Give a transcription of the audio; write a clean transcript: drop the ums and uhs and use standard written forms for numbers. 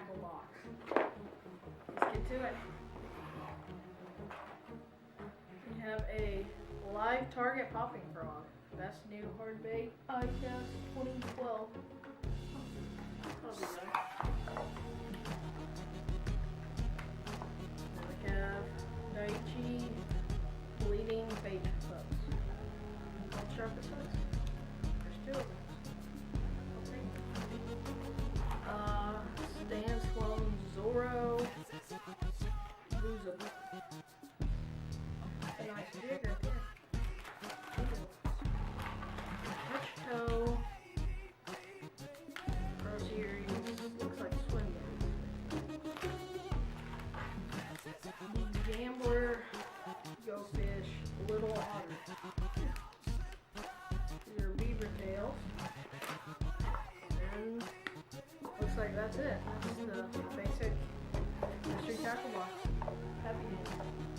tackle box. Let's get to it. We have a live target popping frog. Best new hard bait ICAST 2012. Probably nice. Then we have Daiichi bleeding bait hooks. All sharpest hooks. There's two of them. Stan Sloan Zorro Loser. A nice jig right there. Touch toe. Pro Series. Looks like swim baits. Gambler. Go Fish. Little Otter. These are beaver tails. And looks like that's it. That's the basic mystery tackle box. Happy days.